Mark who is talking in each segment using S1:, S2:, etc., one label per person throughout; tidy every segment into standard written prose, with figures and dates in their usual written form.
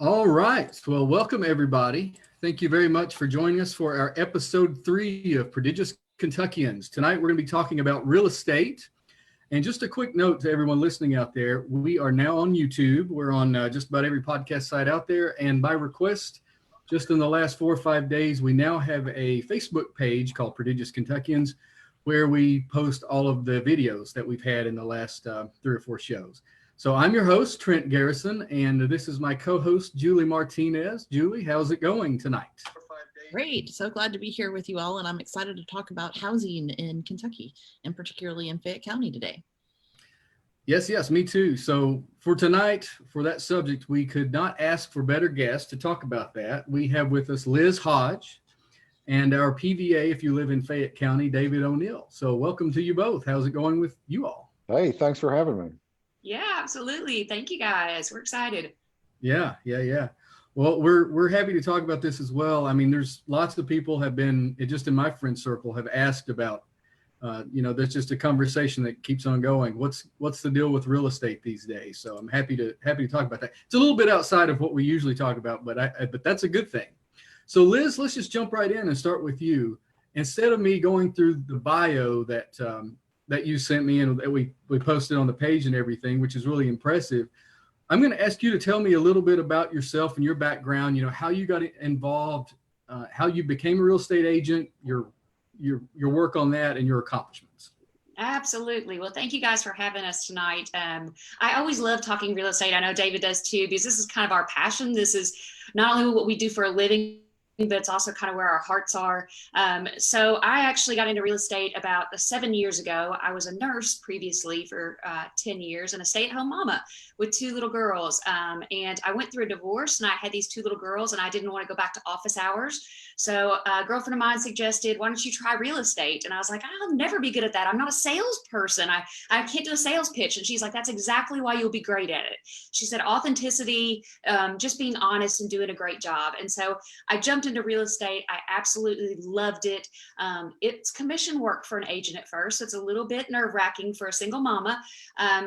S1: All right. Well, welcome everybody. Thank you very much for joining us for our episode 3 of Prodigious Kentuckians. Tonight we're going to be talking about real estate. And just a quick note to everyone listening out there, we are now on YouTube. We're on just about every podcast site out there. And by request, just in the last 4 or 5 days, we now have a Facebook page called Prodigious Kentuckians where we post all of the videos that we've had in the last 3 or 4 shows. So I'm your host, Trent Garrison, and this is my co-host, Julie Martinez. Julie, how's it going tonight?
S2: Great. So glad to be here with you all, and I'm excited to talk about housing in Kentucky, and particularly in Fayette County today.
S1: Yes, me too. So for tonight, for that subject, we could not ask for better guests to talk about that. We have with us Liz Hodge and our PVA, if you live in Fayette County, David O'Neill. So welcome to you both. How's it going with you all?
S3: Hey, thanks for having me.
S4: Yeah, absolutely. Thank you guys. We're excited.
S1: Yeah. Well, we're happy to talk about this as well. I mean, there's lots of people have been, just in my friend circle, have asked about, there's just a conversation that keeps on going. What's the deal with real estate these days? So I'm happy to talk about that. It's a little bit outside of what we usually talk about, but that's a good thing. So Liz, let's just jump right in and start with you. Instead of me going through the bio that you sent me and that we posted on the page and everything, which is really impressive, I'm going to ask you to tell me a little bit about yourself and your background, how you got involved, how you became a real estate agent, your work on that, and your accomplishments.
S4: Absolutely. Well, thank you guys for having us tonight. I always love talking real estate. I know David does too, because this is kind of our passion. This is not only what we do for a living, but it's also kind of where our hearts are. So I actually got into real estate about 7 years ago. I was a nurse previously for 10 years and a stay-at-home mama with 2 little girls. And I went through a divorce and I had these 2 little girls and I didn't want to go back to office hours. So a girlfriend of mine suggested, why don't you try real estate? And I was like, I'll never be good at that. I'm not a salesperson. I can't do a sales pitch. And she's like, that's exactly why you'll be great at it. She said, authenticity, just being honest and doing a great job. And so I jumped into real estate. I absolutely loved it. It's commission work for an agent at first. So it's a little bit nerve-wracking for a single mama.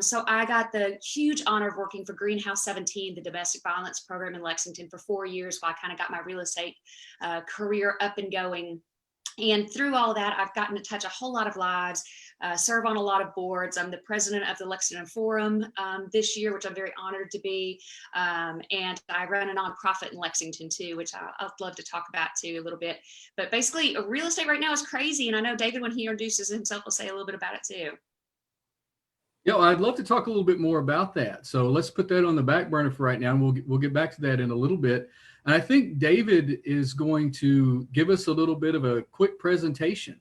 S4: So I got the huge honor of working for Greenhouse 17, the domestic violence program in Lexington, for 4 years while I kind of got my real estate career up and going. And through all of that, I've gotten to touch a whole lot of lives, serve on a lot of boards. I'm the president of the Lexington Forum this year, which I'm very honored to be. And I run a nonprofit in Lexington too, which I'd love to talk about too a little bit. But basically, real estate right now is crazy. And I know David, when he introduces himself, will say a little bit about it too.
S1: Yeah, I'd love to talk a little bit more about that. So let's put that on the back burner for right now, and we'll get back to that in a little bit. And I think David is going to give us a little bit of a quick presentation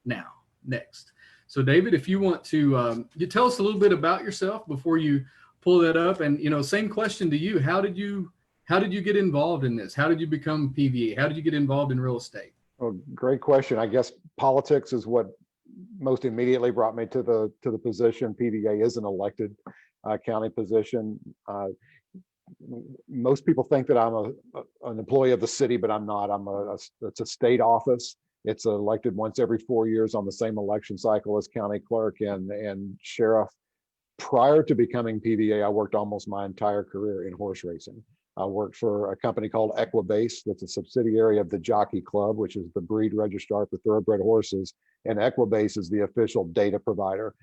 S1: next. So David, if you want to you tell us a little bit about yourself before you pull that up, and same question to you. How did you get involved in this? How did you become PVA? How did you get involved in real estate?
S3: Well, great question. I guess politics is what most immediately brought me to the position. PVA is an elected county position. Most people think that I'm an employee of the city, but I'm not. It's a state office. It's elected once every 4 years on the same election cycle as county clerk and sheriff. Prior to becoming PVA, I worked almost my entire career in horse racing. I worked for a company called Equibase, that's a subsidiary of the Jockey Club, which is the breed registrar for thoroughbred horses. And Equibase is the official data provider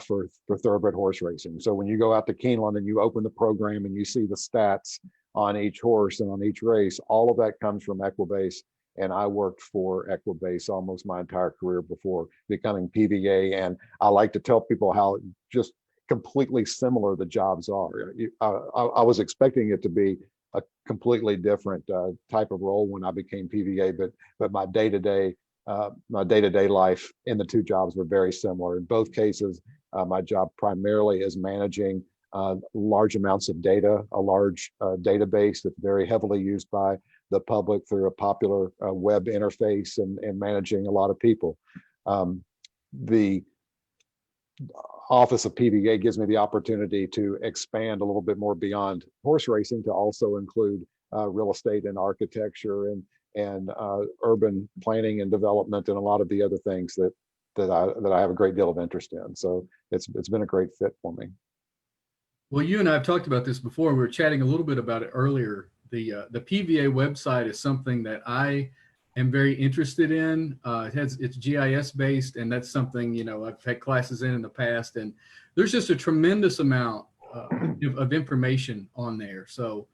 S3: for thoroughbred horse racing. So when you go out to Keeneland and you open the program and you see the stats on each horse and on each race, all of that comes from Equibase. And I worked for Equibase almost my entire career before becoming PVA. And I like to tell people how just completely similar the jobs are. I was expecting it to be a completely different type of role when I became PVA, but my day-to-day life in the 2 jobs were very similar. In both cases, my job primarily is managing large amounts of data, a large database that's very heavily used by the public through a popular web interface and managing a lot of people. The office of PVA gives me the opportunity to expand a little bit more beyond horse racing to also include real estate and architecture and urban planning and development and a lot of the other things that I have a great deal of interest in. So it's been a great fit for me.
S1: Well, you and I have talked about this before. We were chatting a little bit about it earlier. The PVA website is something that I am very interested in. It's GIS based, and that's something, you know, I've had classes in the past, and there's just a tremendous amount of information on there. So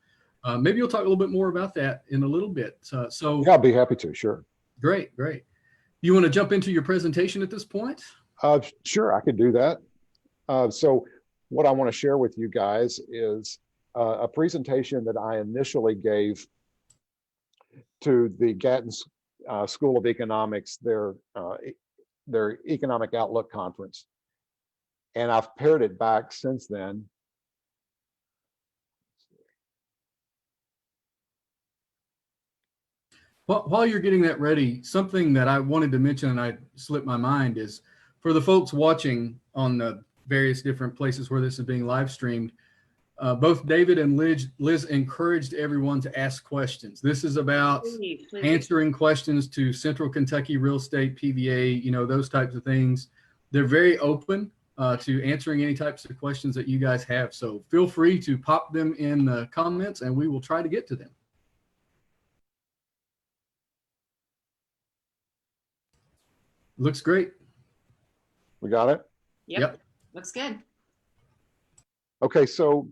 S1: maybe you'll talk a little bit more about that in a little bit. So
S3: Yeah, I'll be happy to. Sure.
S1: great. You want to jump into your presentation at this point?
S3: Sure, I could do that. So what I want to share with you guys is a presentation that I initially gave to the Gatton School of Economics, their Economic Outlook Conference. And I've pared it back since then.
S1: While you're getting that ready, something that I wanted to mention and I slipped my mind is for the folks watching on the various different places where this is being live streamed, both David and Liz encouraged everyone to ask questions. This is about
S4: Please.
S1: answering questions to Central Kentucky Real Estate, PVA, you know, those types of things. They're very open to answering any types of questions that you guys have. So feel free to pop them in the comments and we will try to get to them. Looks great.
S3: We got it?
S4: Yep. Looks good.
S3: Okay, so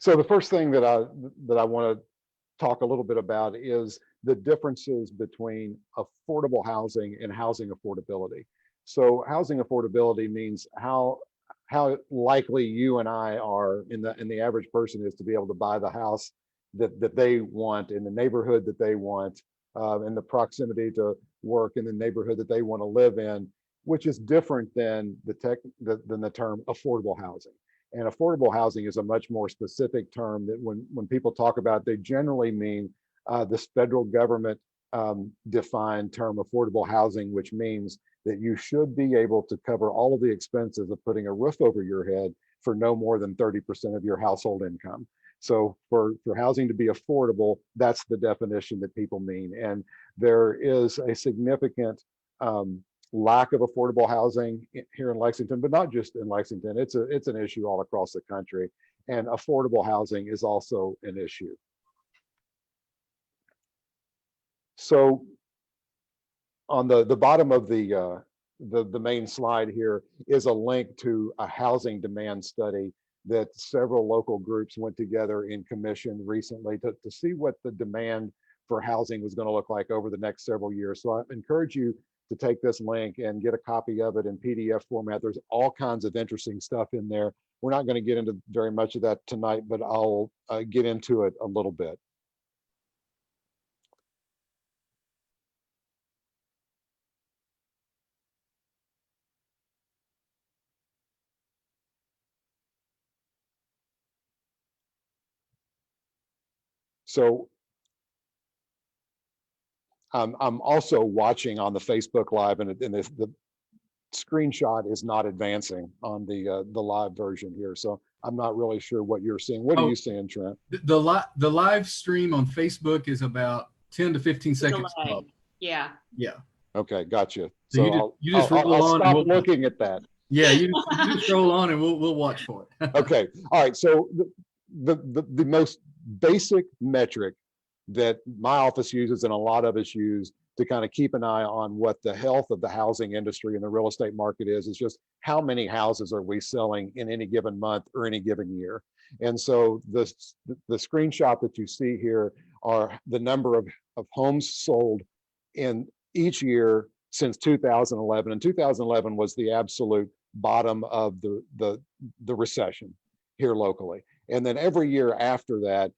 S3: the first thing that I want to talk a little bit about is the differences between affordable housing and housing affordability. So housing affordability means how likely you and I are in the average person is to be able to buy the house that they want in the neighborhood that they want, in the proximity to work in the neighborhood that they want to live in, which is different than the term affordable housing. And affordable housing is a much more specific term that when people talk about it, they generally mean this federal government defined term affordable housing, which means that you should be able to cover all of the expenses of putting a roof over your head for no more than 30% of your household income. So for housing to be affordable, that's the definition that people mean. And there is a significant lack of affordable housing here in Lexington, but not just in Lexington. It's an issue all across the country, and affordable housing is also an issue. So on the bottom of the main slide here is a link to a housing demand study that several local groups went together in commission recently to see what the demand for housing was going to look like over the next several years. So I encourage you to take this link and get a copy of it in PDF format. There's all kinds of interesting stuff in there. We're not going to get into very much of that tonight, but I'll get into it a little bit. So I'm also watching on the Facebook Live, and the screenshot is not advancing on the live version here. So I'm not really sure what you're seeing. What are you seeing, Trent?
S1: The live stream on Facebook is about 10 to 15 seconds.
S4: Yeah.
S3: Okay, gotcha.
S1: So you just roll
S3: I'll
S1: on.
S3: stop looking at that.
S1: Yeah, you just roll on and we'll watch for it.
S3: Okay, all right. So the most basic metric that my office uses and a lot of us use to kind of keep an eye on what the health of the housing industry and the real estate market is just how many houses are we selling in any given month or any given year. And so the screenshot that you see here are the number of homes sold in each year since 2011. And 2011 was the absolute bottom of the recession here locally. And then every year after that,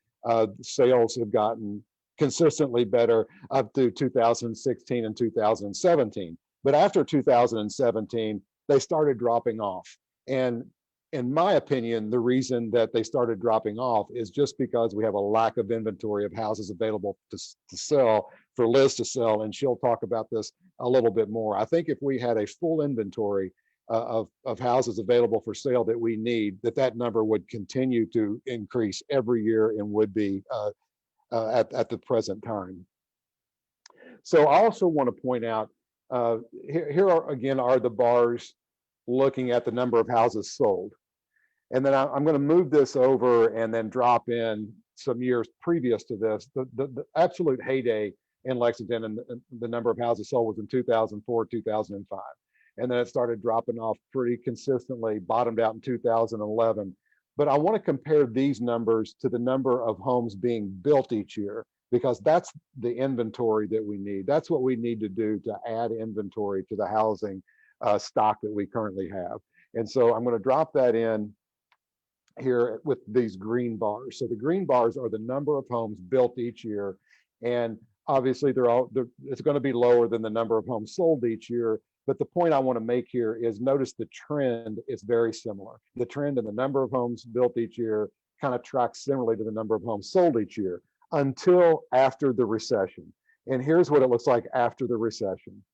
S3: sales have gotten consistently better up to 2016 and 2017. But after 2017, they started dropping off. And in my opinion, the reason that they started dropping off is just because we have a lack of inventory of houses available to sell, for Liz to sell, and she'll talk about this a little bit more. I think if we had a full inventory of houses available for sale that we need, that number would continue to increase every year and would be at the present time. So I also want to point out, here are, again, are the bars looking at the number of houses sold. And then I'm going to move this over and then drop in some years previous to this. The absolute heyday in Lexington and the number of houses sold was in 2004, 2005. And then it started dropping off pretty consistently, bottomed out in 2011. But I want to compare these numbers to the number of homes being built each year, because that's the inventory that we need. That's what we need to do to add inventory to the housing stock that we currently have. And so I'm going to drop that in here with these green bars. So the green bars are the number of homes built each year. And obviously it's going to be lower than the number of homes sold each year. But the point I want to make here is, notice the trend is very similar. The trend in the number of homes built each year kind of tracks similarly to the number of homes sold each year until after the recession. And here's what it looks like after the recession.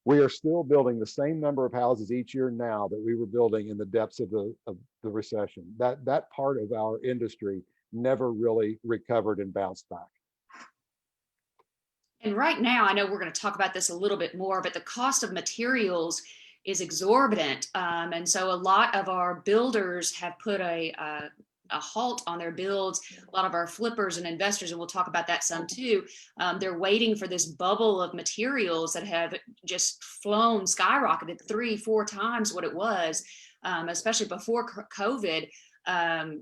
S3: We are still building the same number of houses each year now that we were building in the depths of the recession. That part of our industry never really recovered and bounced back.
S4: And right now, I know we're going to talk about this a little bit more, but the cost of materials is exorbitant. And so a lot of our builders have put a halt on their builds. A lot of our flippers and investors, and we'll talk about that some too, they're waiting for this bubble of materials that have just flown, skyrocketed 3-4 times what it was, especially before COVID.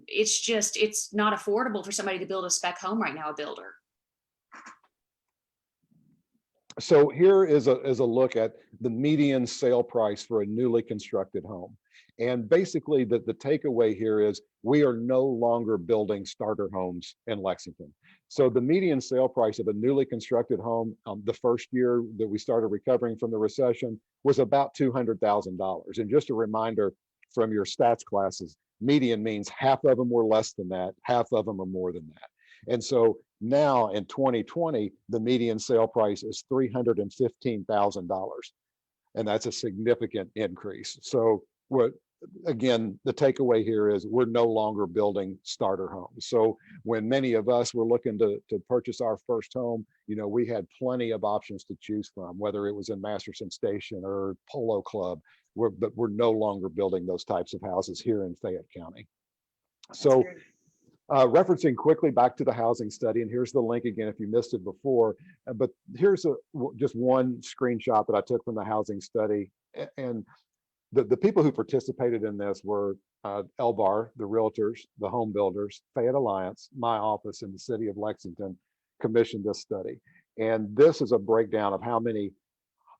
S4: It's not affordable for somebody to build a spec home right now, a builder.
S3: So here is a look at the median sale price for a newly constructed home. And basically the takeaway here is we are no longer building starter homes in Lexington. So the median sale price of a newly constructed home the first year that we started recovering from the recession was about $200,000. And just a reminder from your stats classes, median means half of them were less than that, half of them are more than that. And so now in 2020, the median sale price is $315,000. And that's a significant increase. So again, the takeaway here is we're no longer building starter homes. So when many of us were looking to purchase our first home, we had plenty of options to choose from, whether it was in Masterson Station or Polo Club, but we're no longer building those types of houses here in Fayette County. So referencing quickly back to the housing study, and here's the link again if you missed it before, but here's just one screenshot that I took from the housing study. And the people who participated in this were LBAR, the realtors, the home builders, Fayette Alliance, my office in the city of Lexington commissioned this study. And this is a breakdown of how many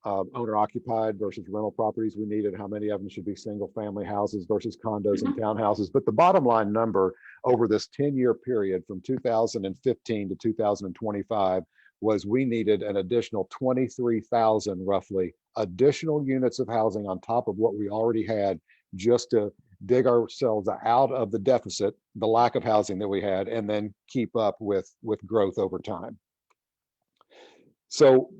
S3: owner-occupied versus rental properties we needed, how many of them should be single-family houses versus condos and townhouses. But the bottom line number over this 10-year period from 2015 to 2025 was we needed an additional 23,000 roughly additional units of housing on top of what we already had, just to dig ourselves out of the deficit, the lack of housing that we had, and then keep up with growth over time. So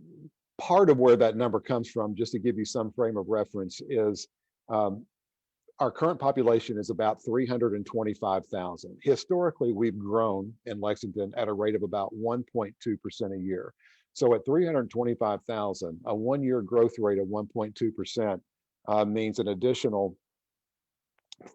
S3: part of where that number comes from, just to give you some frame of reference, is our current population is about 325,000. Historically, we've grown in Lexington at a rate of about 1.2% a year. So at 325,000, a one-year growth rate of 1.2% means an additional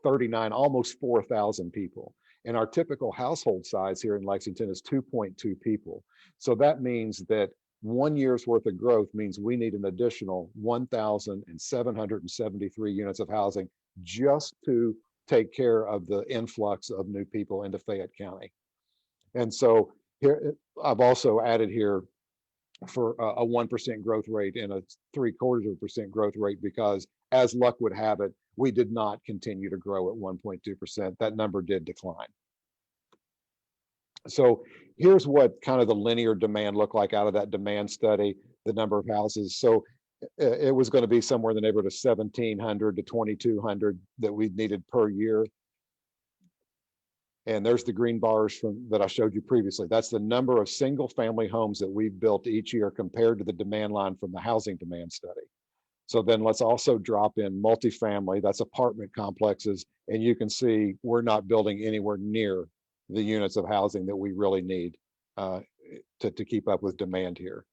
S3: 39, almost 4,000 people. And our typical household size here in Lexington is 2.2 people. So that means that 1 year's worth of growth means we need an additional 1,773 units of housing just to take care of the influx of new people into Fayette County. And so here, I've also added here for a 1% growth rate and a 0.75% growth rate, because as luck would have it, we did not continue to grow at 1.2%. That number did decline. So here's what kind of the linear demand looked like out of that demand study, the number of houses. So it was going to be somewhere in the neighborhood of 1,700 to 2,200 that we needed per year. And there's the green bars that I showed you previously. That's the number of single family homes that we've built each year compared to the demand line from the housing demand study. So then let's also drop in multifamily, that's apartment complexes. And you can see we're not building anywhere near the units of housing that we really need to keep up with demand here.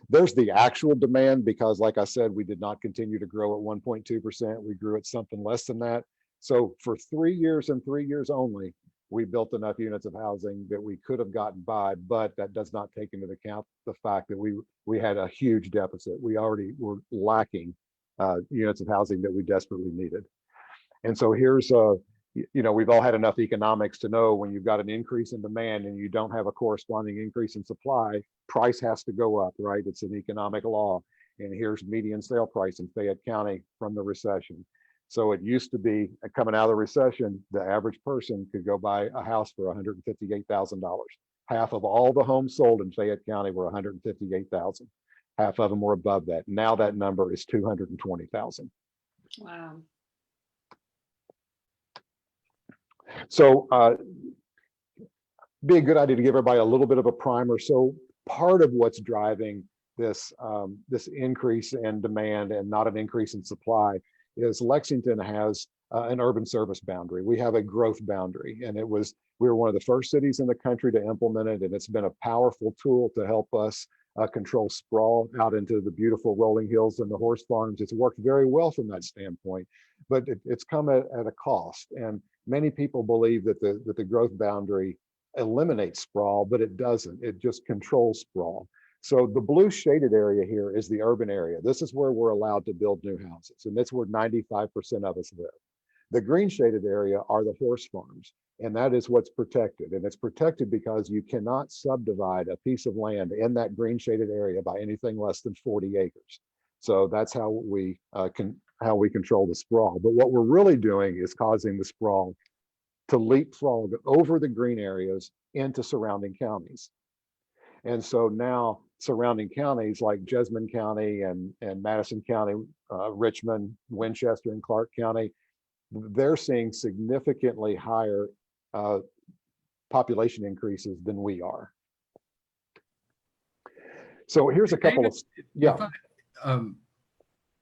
S3: There's the actual demand, because like I said, we did not continue to grow at 1.2%. We grew at something less than that. So for 3 years and 3 years only, we built enough units of housing that we could have gotten by, but that does not take into account the fact that we had a huge deficit. We already were lacking units of housing that we desperately needed. And so here's we've all had enough economics to know when you've got an increase in demand and you don't have a corresponding increase in supply, price has to go up, right? It's an economic law. And here's median sale price in Fayette County from the recession. So it used to be, coming out of the recession, the average person could go buy a house for $158,000. Half of all the homes sold in Fayette County were $158,000. Half of them were above that. Now that number is $220,000.
S4: Wow.
S3: So be a good idea to give everybody a little bit of a primer. So part of what's driving this increase in demand and not an increase in supply is Lexington has an urban service boundary. We have a growth boundary, and we were one of the first cities in the country to implement it, and it's been a powerful tool to help us control sprawl out into the beautiful rolling hills and the horse farms. It's worked very well from that standpoint, but it's come at a cost. And many people believe that the growth boundary eliminates sprawl, but it doesn't. It just controls sprawl. So the blue shaded area here is the urban area. This is where we're allowed to build new houses, and that's where 95% of us live. The green shaded area are the horse farms, and that is what's protected. And it's protected because you cannot subdivide a piece of land in that green shaded area by anything less than 40 acres. So that's how we control the sprawl. But what we're really doing is causing the sprawl to leapfrog over the green areas into surrounding counties. And so now surrounding counties like Jessamine County and Madison County, Richmond, Winchester, and Clark County, they're seeing significantly higher population increases than we are. So here's a couple of, yeah.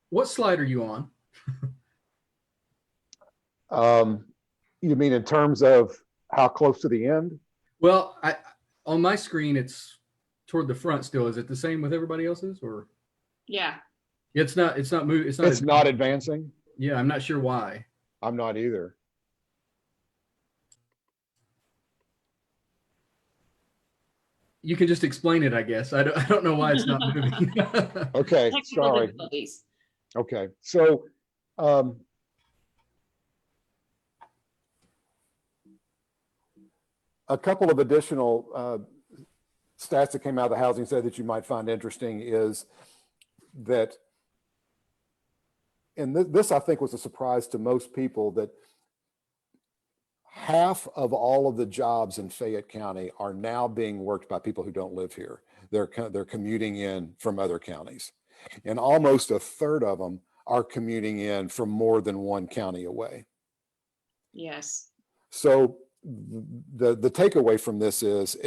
S1: What slide are you on?
S3: You mean in terms of how close to the end?
S1: Well, on my screen, it's toward the front still. Is it the same with everybody else's, or?
S4: Yeah.
S1: It's not moving.
S3: It's not advancing.
S1: Yeah, I'm not sure why.
S3: I'm not either.
S1: You can just explain it, I guess. I don't know why it's not moving.
S3: Okay, sorry. Okay, so a couple of additional stats that came out of the housing study that you might find interesting is that, and this I think was a surprise to most people, that half of all of the jobs in Fayette County are now being worked by people who don't live here. They're commuting in from other counties, and almost a third of them are commuting in from more than one county away.
S4: Yes.
S3: So the takeaway from this is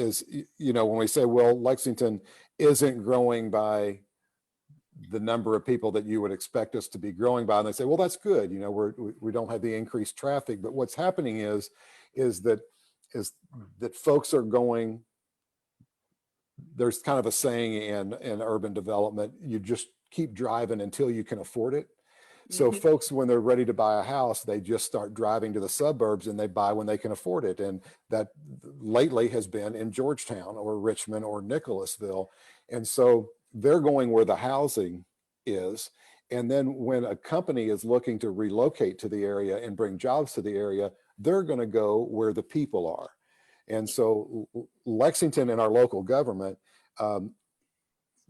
S3: when we say, well, Lexington isn't growing by the number of people that you would expect us to be growing by, and they say, well, that's good, we don't have the increased traffic. But what's happening is that folks are going, there's kind of a saying in urban development, you just keep driving until you can afford it. So folks, when they're ready to buy a house, they just start driving to the suburbs and they buy when they can afford it. And that lately has been in Georgetown or Richmond or Nicholasville. And so they're going where the housing is. And then when a company is looking to relocate to the area and bring jobs to the area, they're going to go where the people are. And so Lexington and our local government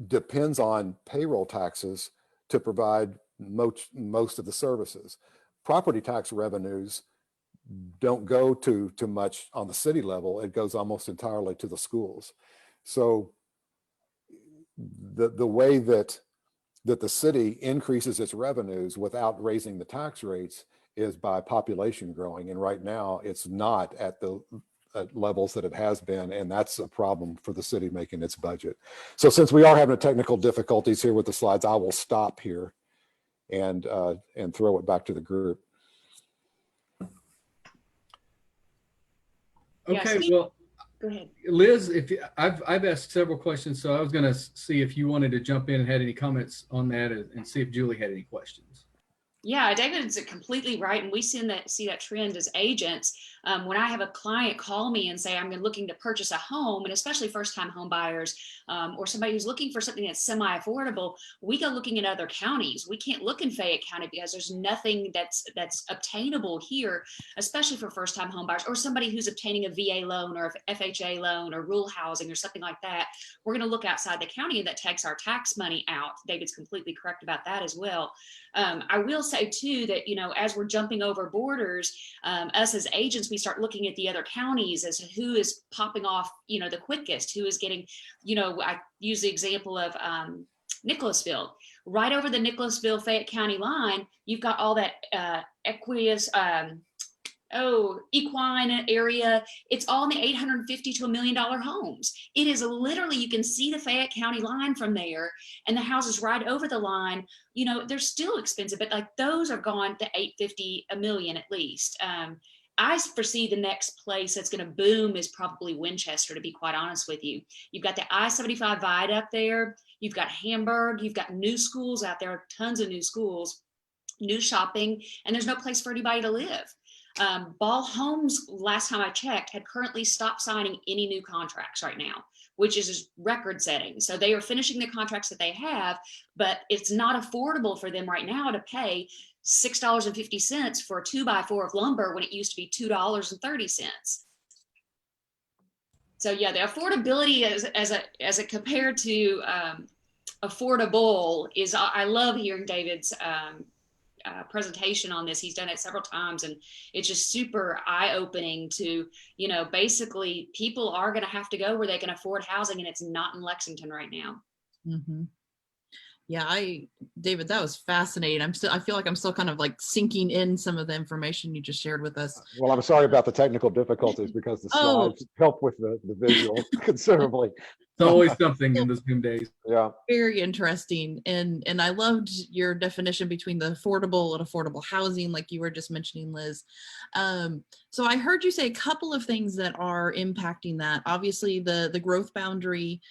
S3: depends on payroll taxes to provide most of the services. Property tax revenues don't go to much on the city level. It goes almost entirely to the schools. So the way that that the city increases its revenues without raising the tax rates is by population growing. And right now it's not at the levels that it has been. And that's a problem for the city making its budget. So since we are having technical difficulties here with the slides, I will stop here and throw it back to the group.
S1: Okay,
S4: Yes.
S1: well,
S4: Go ahead.
S1: Liz, if I've asked several questions, so I was going to see if you wanted to jump in and had any comments on that, and see if Julie had any questions.
S4: Yeah, David's completely right. And we see that trend as agents. When I have a client call me and say, I'm looking to purchase a home, and especially first-time home buyers, or somebody who's looking for something that's semi-affordable, we go looking at other counties. We can't look in Fayette County because there's nothing that's obtainable here, especially for first-time home buyers or somebody who's obtaining a VA loan or FHA loan or rural housing or something like that. We're going to look outside the county, and that takes our tax money out. David's completely correct about that as well. I will say too that, as we're jumping over borders, us as agents, we start looking at the other counties as to who is popping off, the quickest, who is getting, I use the example of Nicholasville. Right over the Nicholasville Fayette County line, you've got all that equine area. It's all in the $850 to $1 million homes. It is literally, you can see the Fayette County line from there, and the houses right over the line, they're still expensive, but like those are gone to $850, $1 million at least. I foresee the next place that's going to boom is probably Winchester, to be quite honest with you. You've got the I-75 viaduct there. You've got Hamburg. You've got new schools out there, tons of new schools, new shopping, and there's no place for anybody to live. Ball Homes, last time I checked, had currently stopped signing any new contracts right now, which is record setting. So they are finishing the contracts that they have, but it's not affordable for them right now to pay $6.50 for a 2x4 of lumber when it used to be $2.30. So yeah, the affordability as it compared to affordable is, I love hearing David's presentation on this. He's done it several times, and it's just super eye-opening to, basically people are going to have to go where they can afford housing, and it's not in Lexington right now.
S2: Mm-hmm. Yeah, David, that was fascinating. I feel like I'm still kind of like sinking in some of the information you just shared with us.
S3: Well, I'm sorry about the technical difficulties because the slides help with the visual considerably.
S1: It's always something in the Zoom days.
S3: Yeah.
S2: Very interesting. And I loved your definition between the affordable and affordable housing, like you were just mentioning, Liz. So I heard you say a couple of things that are impacting that. Obviously, the growth boundary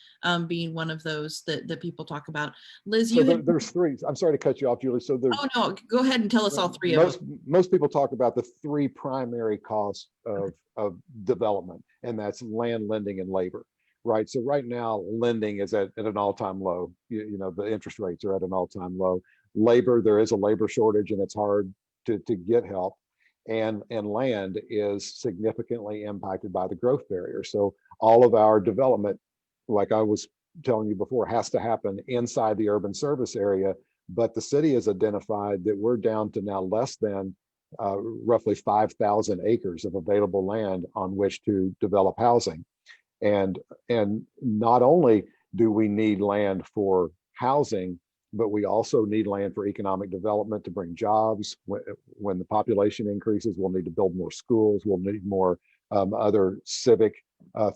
S2: being one of those that people talk about. Liz,
S3: so there's three. I'm sorry to cut you off, Julie. So there's,
S2: oh no, go ahead and tell us all three of them.
S3: Most people talk about the three primary costs of development, and that's land, lending, and labor. Right. So right now, lending is at an all-time low. The interest rates are at an all-time low. Labor, there is a labor shortage, and it's hard to get help. And land is significantly impacted by the growth barrier. So all of our development, like I was telling you before, has to happen inside the urban service area. But the city has identified that we're down to now less than roughly 5,000 acres of available land on which to develop housing. And not only do we need land for housing, but we also need land for economic development to bring jobs. When the population increases, we'll need to build more schools. We'll need more other civic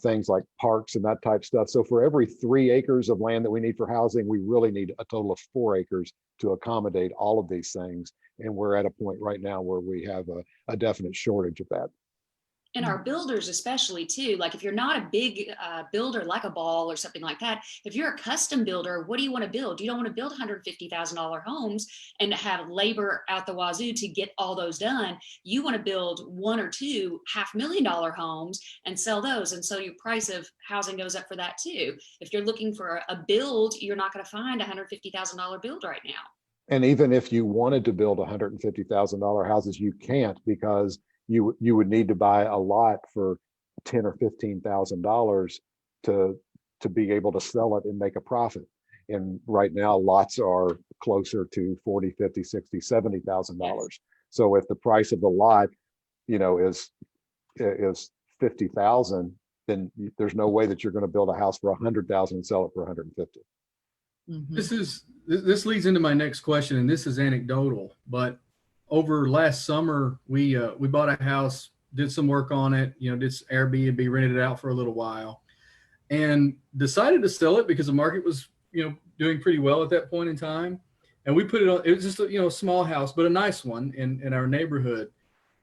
S3: things like parks and that type of stuff. So for every 3 acres of land that we need for housing, we really need a total of 4 acres to accommodate all of these things. And we're at a point right now where we have a definite shortage of that.
S4: And our builders especially too, like if you're not a big builder like a Ball or something like that, if you're a custom builder, what do you want to build? You don't want to build $150,000 homes and have labor out the wazoo to get all those done. You want to build 1 or 2 $500,000 homes and sell those. And so your price of housing goes up for that too. If you're looking for a build, you're not going to find a $150,000 build right now.
S3: And even if you wanted to build $150,000 houses, you can't, because you would need to buy a lot for $10,000 or $15,000 to be able to sell it and make a profit. And right now, lots are closer to $40,000, $50,000, $60,000, $70,000. So if the price of the lot, is $50,000, then there's no way that you're going to build a house for $100,000 and sell it for $150,000.
S2: Mm-hmm.
S1: This is this leads into my next question, and this is anecdotal, but over last summer, we bought a house, did some work on it, did Airbnb, rented it out for a little while, and decided to sell it because the market was, doing pretty well at that point in time. And we put it on, it was just a, small house, but a nice one in our neighborhood.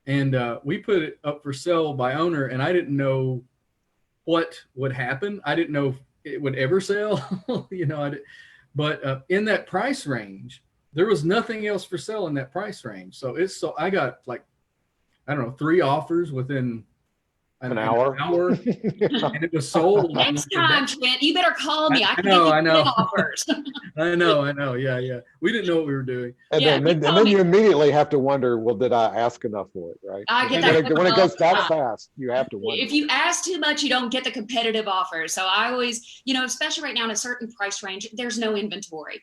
S1: And we put it up for sale by owner, and I didn't know what would happen. I didn't know if it would ever sell, but in that price range, there was nothing else for sale in that price range. So I got like, I don't know, 3 offers within
S3: an hour.
S1: And it was sold.
S4: Next time, Trent, you better call me. I can
S1: know,
S4: give you
S1: I know.
S4: 10 offers.
S1: I know. Yeah. We didn't know what we were doing.
S3: And
S4: Yeah,
S3: then you immediately have to wonder, well, did I ask enough for it, right?
S4: I get
S3: when
S4: that
S3: when it goes that
S4: all the time.
S3: fast, you have to wonder.
S4: If you ask too much, you don't get the competitive offers. So I always, especially right now in a certain price range, there's no inventory.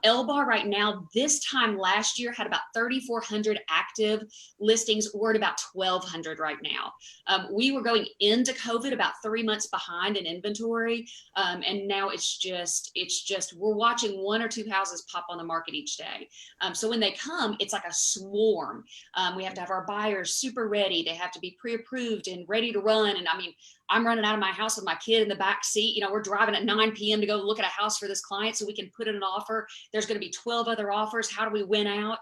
S4: L-Bar right now, this time last year had about 3,400 active listings. We're at about 1,200 right now. We were going into COVID about 3 months behind in inventory. And now it's just, we're watching 1 or 2 houses pop on the market each day. So when they come, it's like a swarm. We have to have our buyers super ready. They have to be pre-approved and ready to run. And I mean, I'm running out of my house with my kid in the back seat. We're driving at 9 p.m. to go look at a house for this client so we can put in an offer. There's going to be 12 other offers. How do we win out?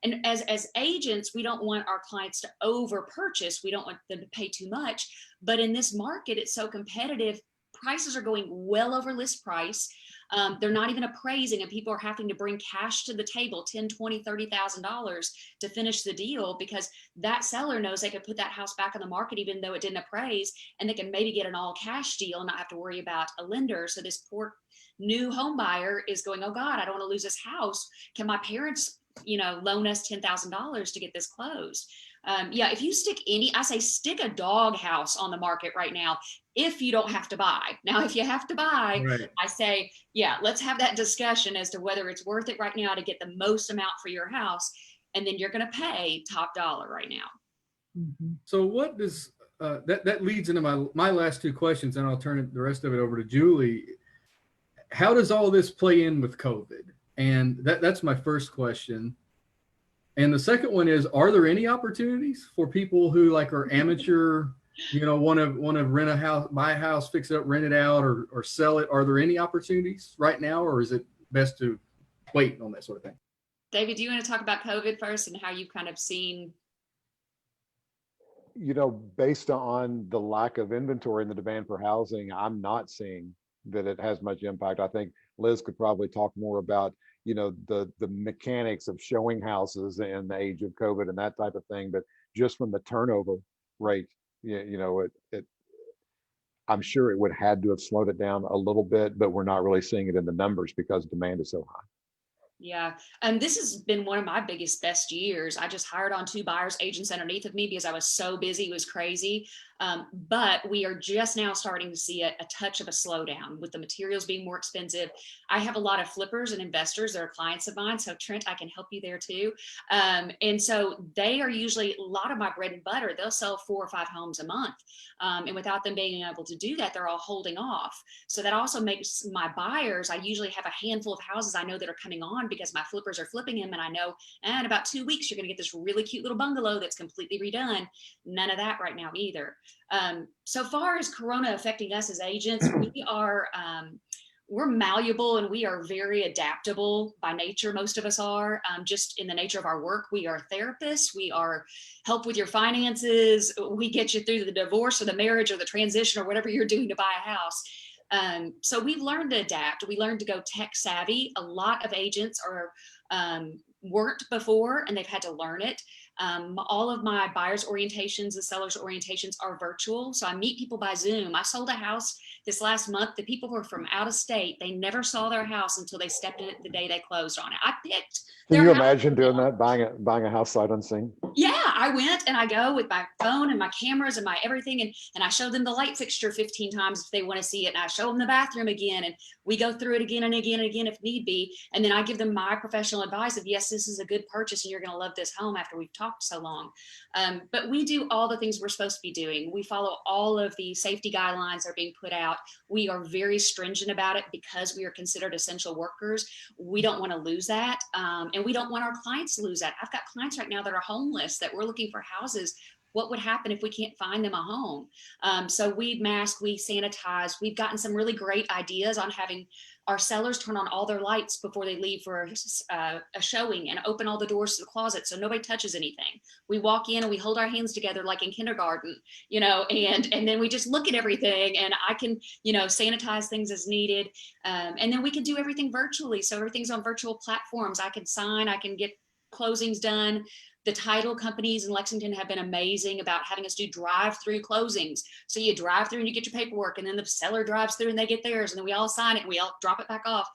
S4: And as agents, we don't want our clients to over purchase. We don't want them to pay too much. But in this market, it's so competitive. Prices are going well over list price. They're not even appraising, and people are having to bring cash to the table, $10,000, $20,000, $30,000 to finish the deal, because that seller knows they could put that house back on the market even though it didn't appraise, and they can maybe get an all cash deal and not have to worry about a lender. So this poor new home buyer is going, oh God, I don't want to lose this house. Can my parents, loan us $10,000 to get this closed? If you stick stick a dog house on the market right now, if you don't have to buy. Now, if you have to buy,
S1: Right.
S4: I say, let's have that discussion as to whether it's worth it right now to get the most amount for your house. And then you're going to pay top dollar right now.
S2: Mhm.
S1: So what does that leads into my last 2 questions, and I'll turn the rest of it over to Julie. How does all this play in with COVID? And that's my first question. And the second one is, are there any opportunities for people who are amateur, want to rent a house, buy a house, fix it up, rent it out, or sell it? Are there any opportunities right now, or is it best to wait on that sort of thing?
S4: David, do you want to talk about COVID first and how you've kind of seen?
S3: Based on the lack of inventory and the demand for housing, I'm not seeing that it has much impact. I think Liz could probably talk more about the mechanics of showing houses in the age of COVID and that type of thing. But just from the turnover rate, I'm sure it would had to have slowed it down a little bit, but we're not really seeing it in the numbers because demand is so high.
S4: Yeah. And this has been one of my best years. I just hired on 2 buyers agents underneath of me because I was so busy. It was crazy. But we are just now starting to see a touch of a slowdown with the materials being more expensive. I have a lot of flippers and investors that are clients of mine. So Trent, I can help you there too. And so they are usually a lot of my bread and butter. They'll sell 4 or 5 homes a month. And without them being able to do that, they're all holding off. So that also makes my buyers, I usually have a handful of houses I know that are coming on because my flippers are flipping them. And I know in about 2 weeks, you're going to get this really cute little bungalow that's completely redone. None of that right now either. So far as Corona affecting us as agents, we are, we're malleable and we are very adaptable by nature. Most of us are, just in the nature of our work. We are therapists. We are help with your finances. We get you through the divorce or the marriage or the transition or whatever you're doing to buy a house. So we've learned to adapt. We learned to go tech savvy. A lot of agents are weren't before and they've had to learn it. All of my buyers orientations and sellers orientations are virtual. So I meet people by Zoom. I sold a house this last month. The people were from out of state. They never saw their house until they stepped in it the day they closed on it. I picked.
S3: Can you imagine doing that, buying a house sight unseen?
S4: Yeah, I went and I go with my phone and my cameras and my everything, and I show them the light fixture 15 times if they want to see it, and I show them the bathroom again, and we go through it again and again and again if need be, and then I give them my professional advice of, yes, this is a good purchase and you're going to love this home after we've talked so long. But we do all the things we're supposed to be doing. We follow all of the safety guidelines that are being put out. We are very stringent about it because we are considered essential workers. We don't want to lose that, and we don't want our clients to lose that. I've got clients right now that are homeless that we're looking for houses. What would happen if we can't find them a home? So we mask, we sanitize. We've gotten some really great ideas on having our sellers turn on all their lights before they leave for a showing, and open all the doors to the closet so nobody touches anything. We walk in and we hold our hands together like in kindergarten, and then we just look at everything, and I can, sanitize things as needed. And then we can do everything virtually. So everything's on virtual platforms. I can sign, I can get closings done. The title companies in Lexington have been amazing about having us do drive-through closings. So you drive through and you get your paperwork, and then the seller drives through and they get theirs, and then we all sign it and we all drop it back off.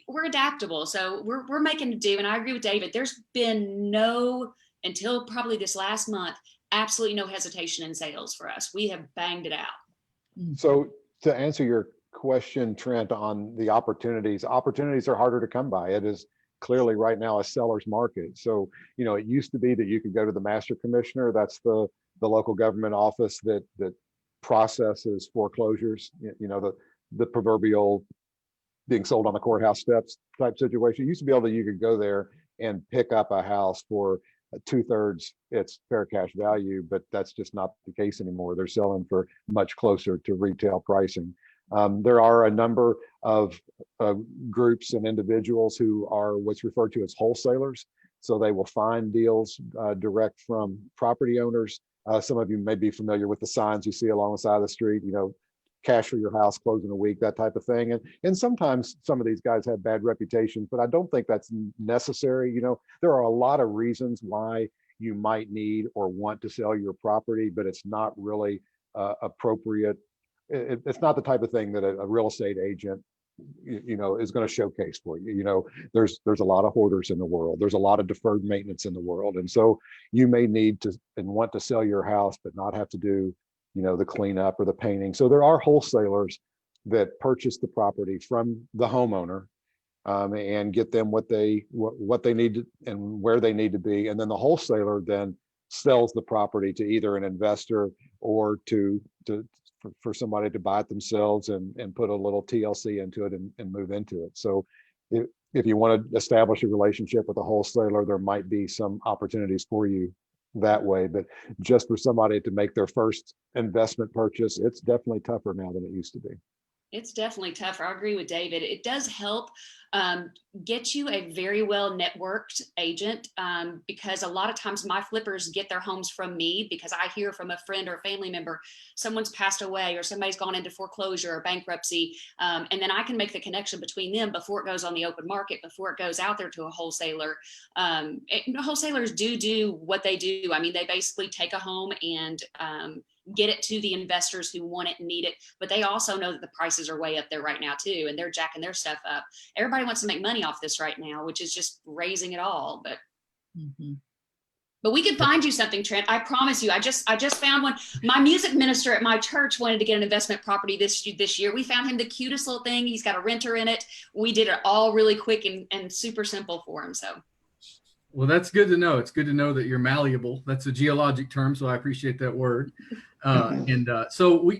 S4: We're adaptable. So we're making it do. And I agree with David. There's been no, until probably this last month, absolutely no hesitation in sales for us. We have banged it out.
S3: So to answer your question, Trent, on the opportunities are harder to come by. It is clearly right now a seller's market. So, it used to be that you could go to the master commissioner. That's the local government office that processes foreclosures, the proverbial being sold on the courthouse steps type situation. It used to be able you could go there and pick up a house for 2/3 its fair cash value, but that's just not the case anymore. They're selling for much closer to retail pricing. There are a number of groups and individuals who are what's referred to as wholesalers. So they will find deals direct from property owners. Some of you may be familiar with the signs you see along the side of the street, cash for your house, close in a week, that type of thing. And sometimes some of these guys have bad reputations, but I don't think that's necessary. There are a lot of reasons why you might need or want to sell your property, but it's not really appropriate. It's not the type of thing that a real estate agent, is going to showcase for you. There's a lot of hoarders in the world. There's a lot of deferred maintenance in the world. And so you may need to and want to sell your house, but not have to do, the cleanup or the painting. So there are wholesalers that purchase the property from the homeowner and get them what they need to, and where they need to be. And then the wholesaler then sells the property to either an investor or for somebody to buy it themselves and put a little TLC into it and move into it. So if you want to establish a relationship with a wholesaler, there might be some opportunities for you that way. But just for somebody to make their first investment purchase, it's definitely tougher now than it used to be.
S4: It's definitely tougher. I agree with David. It does help get you a very well networked agent because a lot of times my flippers get their homes from me because I hear from a friend or a family member, someone's passed away or somebody's gone into foreclosure or bankruptcy. And then I can make the connection between them before it goes on the open market, before it goes out there to a wholesaler. Wholesalers do what they do. I mean, they basically take a home and get it to the investors who want it and need it, but they also know that the prices are way up there right now too, and they're jacking their stuff up. Everybody wants to make money off this right now, which is just raising it all. But we could find you something, Trent. I promise you. I just found one. My music minister at my church wanted to get an investment property this year. We found him the cutest little thing. He's got a renter in it. We did it all really quick and super simple for him. So.
S1: Well, that's good to know. It's good to know that you're malleable. That's a geologic term, so I appreciate that word. So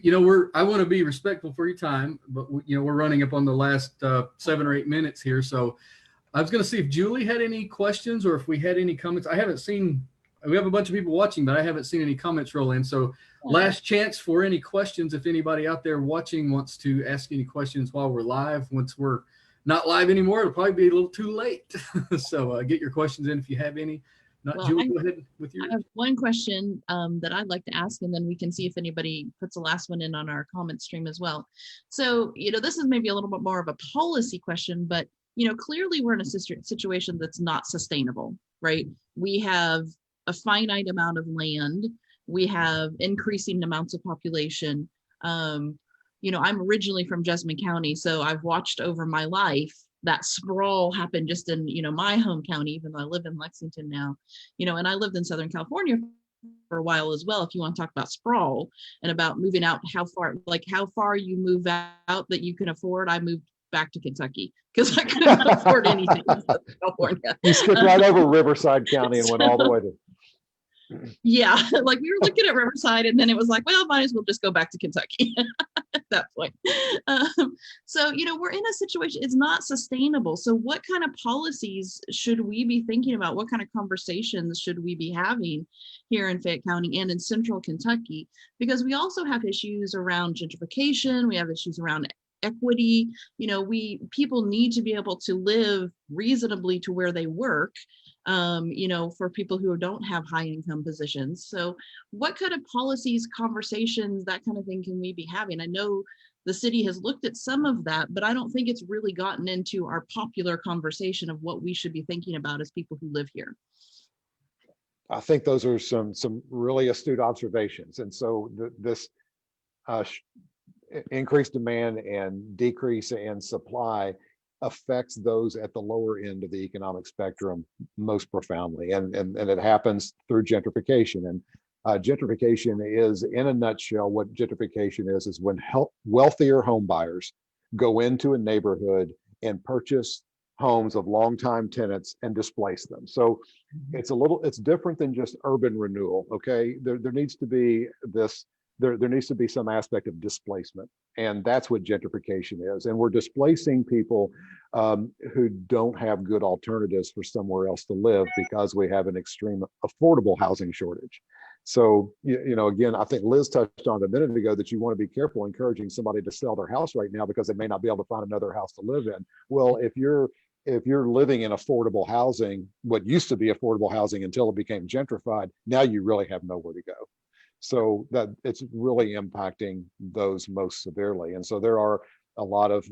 S1: I want to be respectful for your time, but we're running up on the last 7 or 8 minutes here. So I was going to see if Julie had any questions or if we had any comments. I haven't seen. We have a bunch of people watching, but I haven't seen any comments roll in. So last chance for any questions. If anybody out there watching wants to ask any questions while we're live, once we're not live anymore, it'll probably be a little too late. So get your questions in if you have any. Julie, go ahead with yours.
S2: I have one question that I'd like to ask, and then we can see if anybody puts the last one in on our comment stream as well. So, this is maybe a little bit more of a policy question, but, clearly we're in a situation that's not sustainable, right? We have a finite amount of land. We have increasing amounts of population. I'm originally from Jessamine County, so I've watched over my life that sprawl happen just in, my home county, even though I live in Lexington now, and I lived in Southern California for a while as well. If you want to talk about sprawl and about moving out, how far you move out that you can afford. I moved back to Kentucky because I couldn't afford anything in Southern California.
S3: You skipped right over Riverside County and went all the way to.
S2: Yeah, like we were looking at Riverside, and then it was like, well, might as well just go back to Kentucky at that point. So, we're in a situation, it's not sustainable. So what kind of policies should we be thinking about? What kind of conversations should we be having here in Fayette County and in central Kentucky? Because we also have issues around gentrification. We have issues around equity. People need to be able to live reasonably to where they work. For people who don't have high income positions. So what kind of policies, conversations, that kind of thing can we be having? I know the city has looked at some of that, but I don't think it's really gotten into our popular conversation of what we should be thinking about as people who live here.
S3: I think those are some really astute observations. And so this increased demand and decrease in supply affects those at the lower end of the economic spectrum most profoundly. And it happens through gentrification. And gentrification is, in a nutshell, what gentrification is when wealthier home buyers go into a neighborhood and purchase homes of longtime tenants and displace them. So it's different than just urban renewal. Okay, there needs to be this. There needs to be some aspect of displacement, and that's what gentrification is. And we're displacing people who don't have good alternatives for somewhere else to live because we have an extreme affordable housing shortage. So, again, I think Liz touched on it a minute ago that you want to be careful encouraging somebody to sell their house right now because they may not be able to find another house to live in. Well, if you're living in affordable housing, what used to be affordable housing until it became gentrified, now you really have nowhere to go. So that it's really impacting those most severely. And so there are a lot of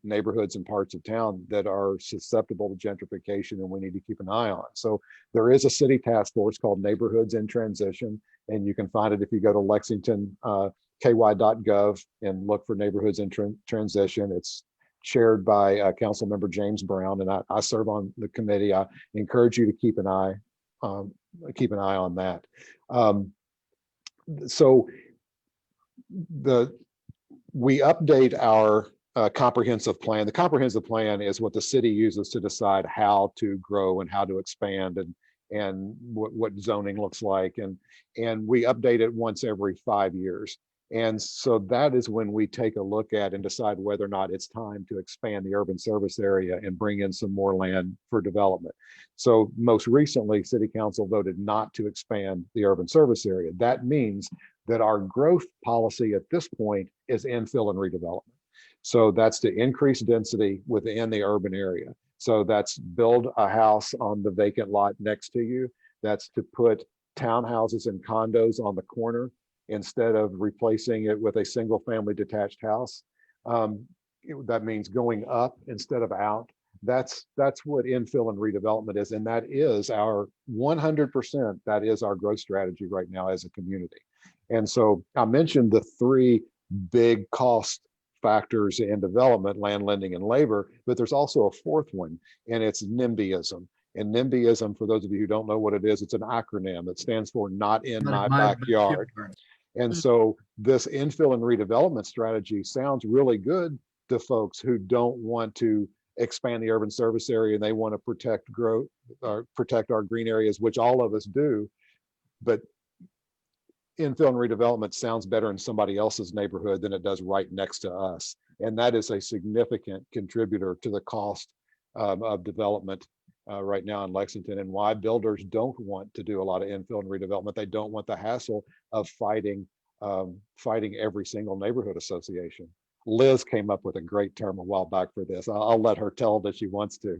S3: neighborhoods and parts of town that are susceptible to gentrification, and we need to keep an eye on. So there is a city task force called Neighborhoods in Transition, and you can find it if you go to lexingtonky.gov and look for Neighborhoods in Transition. It's chaired by Council Member James Brown, and I serve on the committee. I encourage you to keep an eye on that. So we update our comprehensive plan. The comprehensive plan is what the city uses to decide how to grow and how to expand and what zoning looks like. And we update it once every 5 years. And so that is when we take a look at and decide whether or not it's time to expand the urban service area and bring in some more land for development. So most recently, City Council voted not to expand the urban service area. That means that our growth policy at this point is infill and redevelopment. So that's to increase density within the urban area. So that's build a house on the vacant lot next to you. That's to put townhouses and condos on the corner instead of replacing it with a single family detached house. That means going up instead of out. That's what infill and redevelopment is. And that is our 100%, that is our growth strategy right now as a community. And so I mentioned the three big cost factors in development: land, lending, and labor, but there's also a fourth one, and it's NIMBYism. And NIMBYism, for those of you who don't know what it is, it's an acronym that stands for Not in My Backyard. And so this infill and redevelopment strategy sounds really good to folks who don't want to expand the urban service area and they want to protect growth or protect our green areas, which all of us do. But infill and redevelopment sounds better in somebody else's neighborhood than it does right next to us. And that is a significant contributor to the cost of development right now in Lexington, and why builders don't want to do a lot of infill and redevelopment. They don't want the hassle of fighting every single neighborhood association. Liz came up with a great term a while back for this. I'll let her tell that she wants to.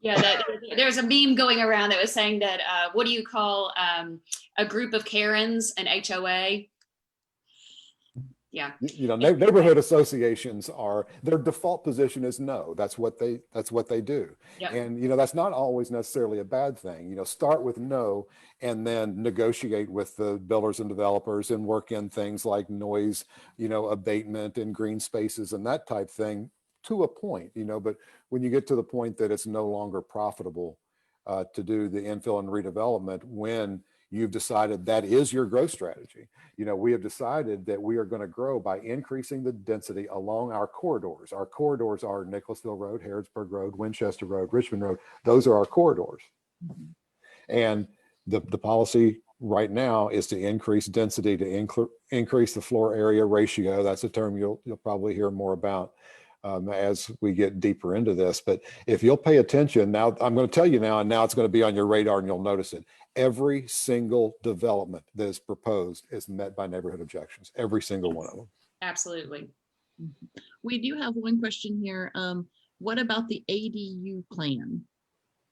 S4: Yeah, there was a meme going around that was saying that, what do you call a group of Karens, an HOA? Yeah.
S3: Neighborhood associations their default position is no. That's what they do. Yep. And that's not always necessarily a bad thing. Start with no and then negotiate with the builders and developers and work in things like noise, abatement and green spaces and that type thing. to a point, but when you get to the point that it's no longer profitable to do the infill and redevelopment, when you've decided that is your growth strategy. We have decided that we are going to grow by increasing the density along our corridors. Our corridors are Nicholasville Road, Harrodsburg Road, Winchester Road, Richmond Road. Those are our corridors. And the policy right now is to increase density, to increase the floor area ratio. That's a term you'll probably hear more about as we get deeper into this. But if you'll pay attention, now I'm going to tell you now, and now it's going to be on your radar and you'll notice it. Every single development that is proposed is met by neighborhood objections, every single one of them.
S4: Absolutely.
S2: We do have one question here. What about the ADU plan?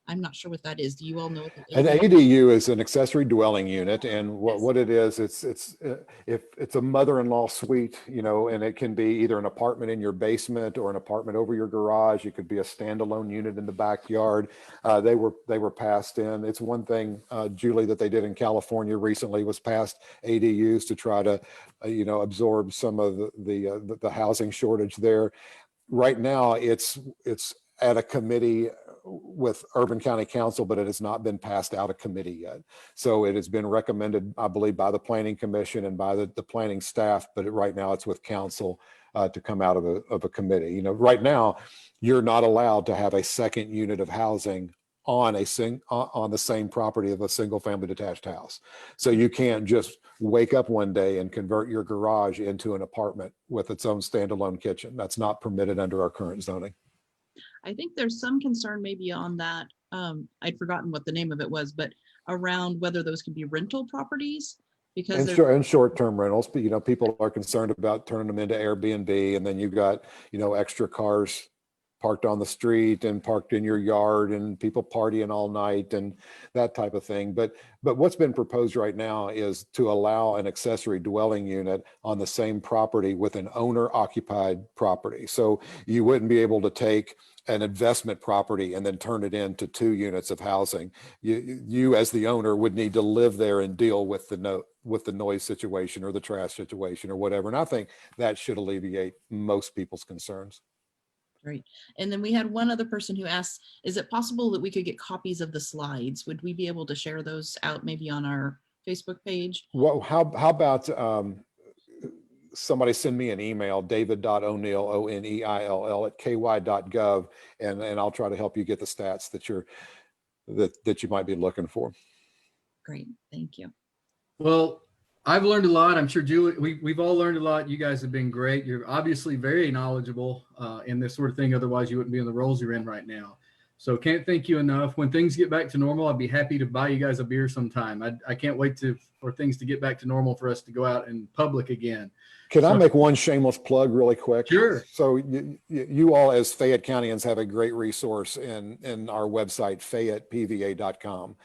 S2: I'm not sure what that is. Do you all know what the
S3: An ADU is an accessory dwelling unit, and what it is, if it's a mother-in-law suite, and it can be either an apartment in your basement or an apartment over your garage. It could be a standalone unit in the backyard. They were passed in. It's one thing, Julie, that they did in California recently was passed ADUs to try to, absorb some of the housing shortage there. Right now, it's at a committee with Urban County Council, but it has not been passed out of committee yet. So it has been recommended, I believe, by the Planning Commission and by the planning staff, but right now it's with council to come out of a committee. Right now, you're not allowed to have a second unit of housing on the same property of a single family detached house. So you can't just wake up one day and convert your garage into an apartment with its own standalone kitchen. That's not permitted under our current zoning.
S2: I think there's some concern maybe on that. I'd forgotten what the name of it was, but around whether those can be rental properties because
S3: and short-term rentals, but people are concerned about turning them into Airbnb, and then you've got extra cars parked on the street and parked in your yard and people partying all night and that type of thing. But what's been proposed right now is to allow an accessory dwelling unit on the same property with an owner occupied property. So you wouldn't be able to take an investment property and then turn it into 2 units of housing. You as the owner would need to live there and deal with the noise situation or the trash situation or whatever. And I think that should alleviate most people's concerns.
S2: Great. And then we had one other person who asked, is it possible that we could get copies of the slides? Would we be able to share those out maybe on our Facebook page?
S3: Well, how about somebody send me an email, david.o'neill, ONEILL @ky.gov, and I'll try to help you get the stats that you might be looking for.
S2: Great. Thank you.
S1: Well, I've learned a lot. I'm sure Julie, we've all learned a lot. You guys have been great. You're obviously very knowledgeable in this sort of thing. Otherwise, you wouldn't be in the roles you're in right now. So can't thank you enough. When things get back to normal, I'd be happy to buy you guys a beer sometime. I can't wait for things to get back to normal for us to go out in public again.
S3: Can I make one shameless plug really quick?
S1: Sure.
S3: So you all as Fayette Countyans have a great resource in our website, FayettePVA.com.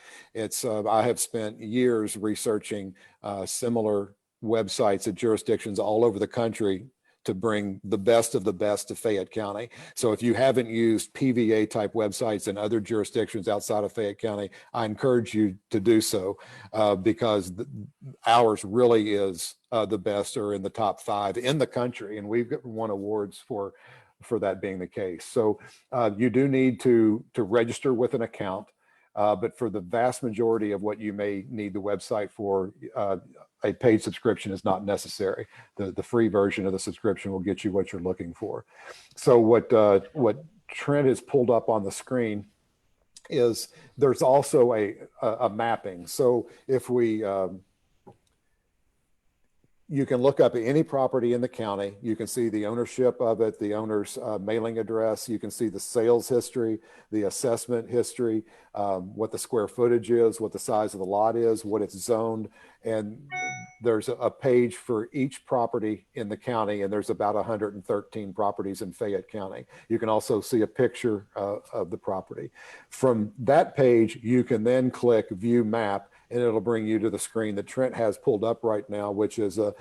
S3: I have spent years researching similar websites at jurisdictions all over the country to bring the best of the best to Fayette County. So if you haven't used PVA type websites in other jurisdictions outside of Fayette County, I encourage you to do so because ours really is the best, or in the top 5 in the country. And we've won awards for that being the case. So you do need to register with an account. But for the vast majority of what you may need the website for, a paid subscription is not necessary. The free version of the subscription will get you what you're looking for. So what Trent has pulled up on the screen is there's also a mapping. So if you can look up any property in the county. You can see the ownership of it, the owner's mailing address. You can see the sales history, the assessment history, what the square footage is, what the size of the lot is, what it's zoned. And there's a page for each property in the county, and there's about 113 properties in Fayette County. You can also see a picture of the property. From that page, you can then click View Map, and it'll bring you to the screen that Trent has pulled up right now, which is a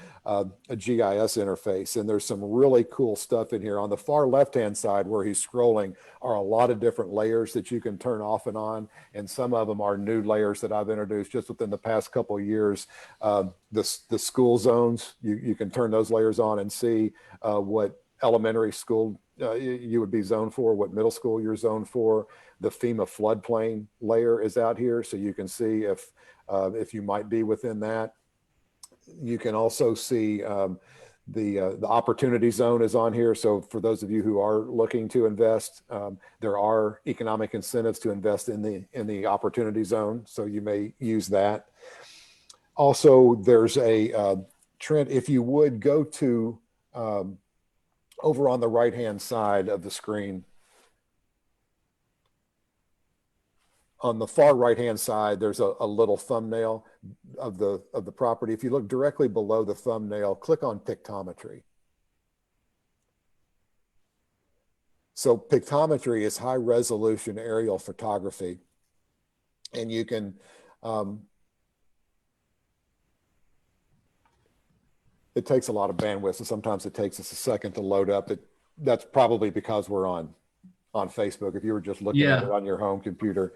S3: GIS interface. And there's some really cool stuff in here. On the far left-hand side where he's scrolling are a lot of different layers that you can turn off and on. And some of them are new layers that I've introduced just within the past couple of years. The school zones, you can turn those layers on and see what elementary school you would be zoned for, what middle school you're zoned for. The FEMA floodplain layer is out here, so you can see if you might be within that. You can also see the opportunity zone is on here. So for those of you who are looking to invest, there are economic incentives to invest in the opportunity zone. So you may use that. Also, there's a trend. If you would go to over on the right-hand side of the screen, on the far right-hand side, there's a little thumbnail of the property. If you look directly below the thumbnail, click on pictometry. So pictometry is high-resolution aerial photography, and you can it takes a lot of bandwidth, so sometimes it takes us a second to load up. That's probably because we're on Facebook. If you were just looking at it on your home computer,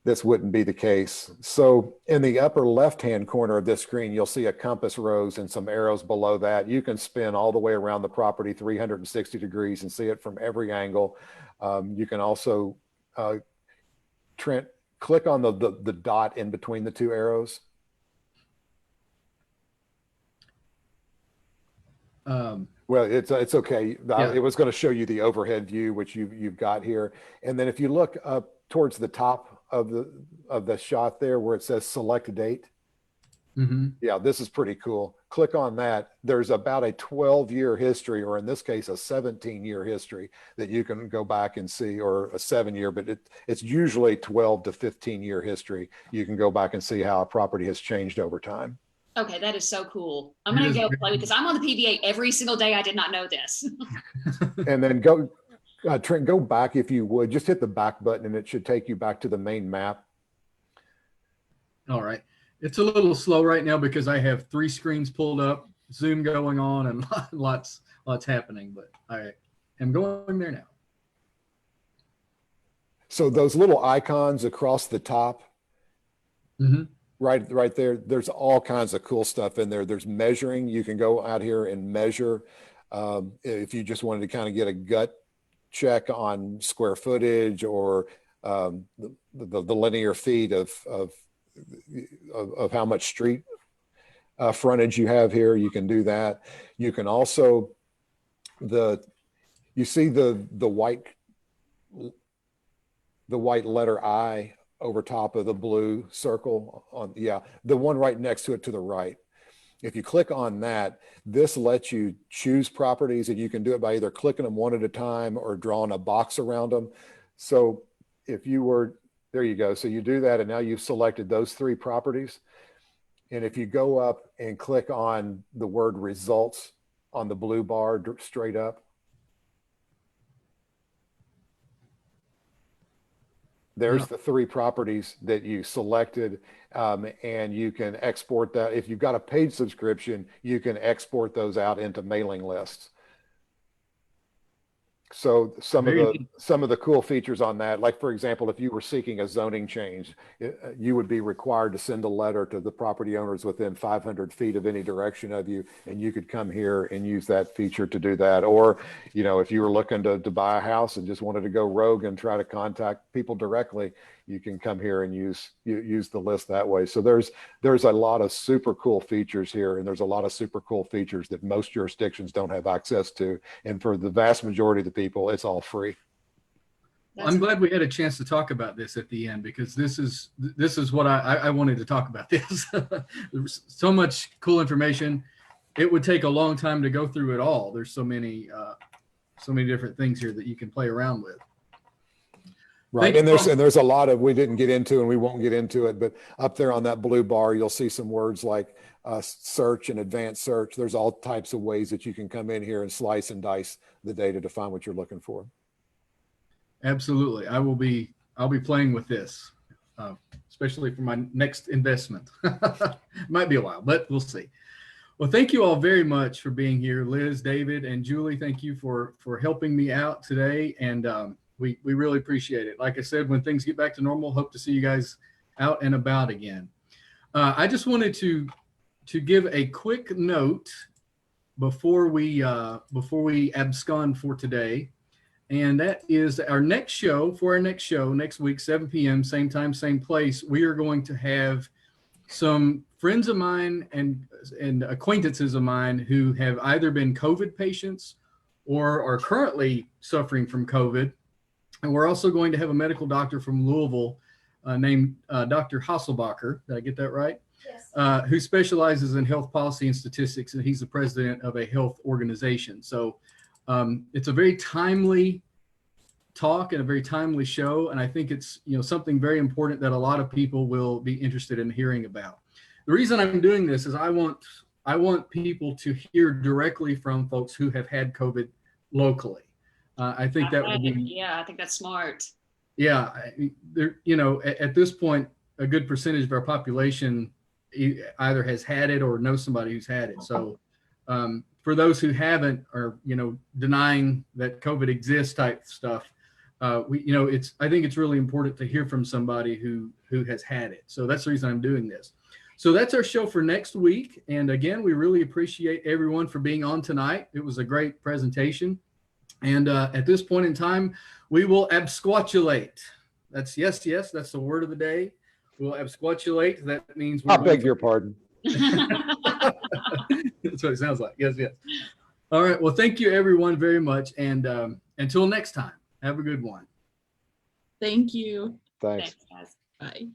S3: this wouldn't be the case. So in the upper left-hand corner of this screen, you'll see a compass rose and some arrows below that. You can spin all the way around the property 360 degrees and see it from every angle. You can also click on the dot in between the two arrows. Well, it's okay. It was going to show you the overhead view, which you've got here. And then if you look up towards the top of the shot there where it says select date. Mm-hmm. Yeah, this is pretty cool. Click on that. There's about a 12-year history, or in this case, a 17-year history that you can go back and see, or a 7-year, but it's usually 12 to 15-year history. You can go back and see how a property has changed over time.
S4: Okay, that is so cool. I'm going to go play with this. I'm on the PVA every single day. I did not know this.
S3: And then Trent, go back if you would. Just hit the back button and it should take you back to the main map.
S1: All right. It's a little slow right now because I have 3 screens pulled up, Zoom going on, and lots happening, but I am going there now.
S3: So those little icons across the top, mm-hmm. Right there, there's all kinds of cool stuff in there. There's measuring. You can go out here and measure. If you just wanted to kind of get a gut check on square footage or the linear feet of how much street frontage you have here, you can do that. You can also, you see the white letter I over top of the blue circle on, the one right next to it to the right. If you click on that, this lets you choose properties, and you can do it by either clicking them one at a time or drawing a box around them. So if you were, there you go. So you do that, and now you've selected those 3 properties. And if you go up and click on the word results on the blue bar straight up, there's the 3 properties that you selected, and you can export that. If you've got a paid subscription, you can export those out into mailing lists. So some of the cool features on that, like for example, if you were seeking a zoning change, you would be required to send a letter to the property owners within 500 feet of any direction of you, and you could come here and use that feature to do that. Or, if you were looking to buy a house and just wanted to go rogue and try to contact people directly, you can come here and use the list that way. So there's a lot of super cool features here, and there's a lot of super cool features that most jurisdictions don't have access to. And for the vast majority of the people, it's all free.
S1: I'm glad we had a chance to talk about this at the end, because this is what I wanted to talk about this. There's so much cool information. It would take a long time to go through it all. There's so many different things here that you can play around with.
S3: Right. And there's a lot of, we didn't get into, and we won't get into it, but up there on that blue bar, you'll see some words like search and advanced search. There's all types of ways that you can come in here and slice and dice the data to find what you're looking for.
S1: Absolutely. I'll be playing with this, especially for my next investment. Might be a while, but we'll see. Well, thank you all very much for being here. Liz, David, and Julie, thank you for helping me out today. And we really appreciate it. Like I said, when things get back to normal, hope to see you guys out and about again. I just wanted to give a quick note before we abscond for today, and that is our next show. For our next show next week, 7 p.m., same time, same place, we are going to have some friends of mine and acquaintances of mine who have either been COVID patients or are currently suffering from COVID. And we're also going to have a medical doctor from Louisville named Dr. Hasselbacher. Did I get that right? Yes. Who specializes in health policy and statistics, and he's the president of a health organization. So it's a very timely talk and a very timely show, and I think it's something very important that a lot of people will be interested in hearing about. The reason I'm doing this is I want people to hear directly from folks who have had COVID locally. I think that would be
S4: I think that's smart.
S1: Yeah, at this point, a good percentage of our population either has had it or knows somebody who's had it. So for those who haven't, or denying that COVID exists type stuff, I think it's really important to hear from somebody who has had it. So that's the reason I'm doing this. So that's our show for next week. And again, we really appreciate everyone for being on tonight. It was a great presentation. And at this point in time, we will absquatulate. That's yes. That's the word of the day. We'll absquatulate. That means
S3: I beg your pardon.
S1: That's what it sounds like. Yes. All right. Well, thank you everyone very much. And until next time, have a good one.
S2: Thank you.
S3: Thanks.
S4: Thanks, guys.
S2: Bye.